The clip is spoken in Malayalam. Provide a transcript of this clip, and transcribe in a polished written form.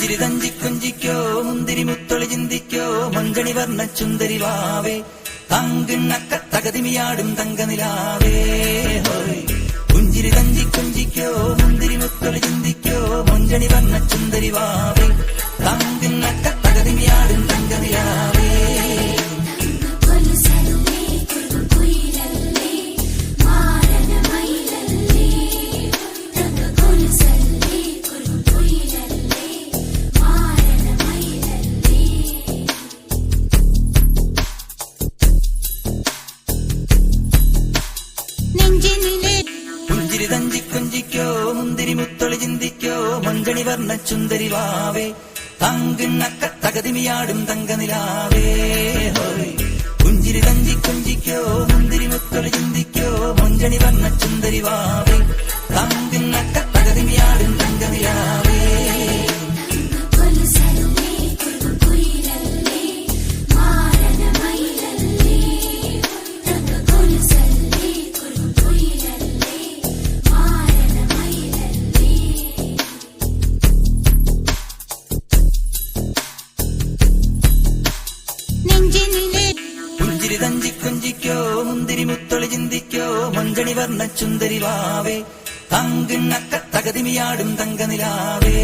പുഞ്ചിരി തഞ്ചി കുഞ്ചിക്കോ മുന്തിരി മുത്തൊളി ചിന്തിക്കോ മഞ്ചണി വർണ്ണ ചുന്ദരി വാവേ തങ്കിണ്ണക്ക തകതിമിയാടും തങ്കനിലാവേ പുഞ്ചിരി തഞ്ചി കുഞ്ചിക്കോ മുന്തിരി മുത്തൊളി ചിന്തിക്കോ മഞ്ചണി വർണ്ണ ചുന്ദരി വാവേ തങ്കിണ്ണക്ക തകതിമിയാടും തങ്കനിലാവേ പുഞ്ചിരി തഞ്ചി കുഞ്ചിക്കോ മുന്തിരി മുത്തൊളി ചിന്തിക്കോ മഞ്ചണി വർണ്ണ ചുന്ദരി വാവേ തങ്കിണ്ണക്ക തകതിമിയാടും തങ്കനിലാവേ പുഞ്ചിരി തഞ്ചി കുഞ്ചിക്കോ മുന്തിരി മുത്തൊളി ചിന്തിക്കോ മഞ്ചണി വർണ്ണ ചുന്ദരി വാവേ തങ്കിണ്ണക്ക തകതിമിയാടും തങ്കനിലാവേ പുഞ്ചിരി തഞ്ചി കുഞ്ചിക്കോ മുന്തിരി മുത്തൊളി ചിന്തിക്കോ മഞ്ചണി വർണ്ണ ചുന്ദരി വാവേ തങ്കിണ്ണക്ക തകതിമിയാടും തങ്കനിലാവേ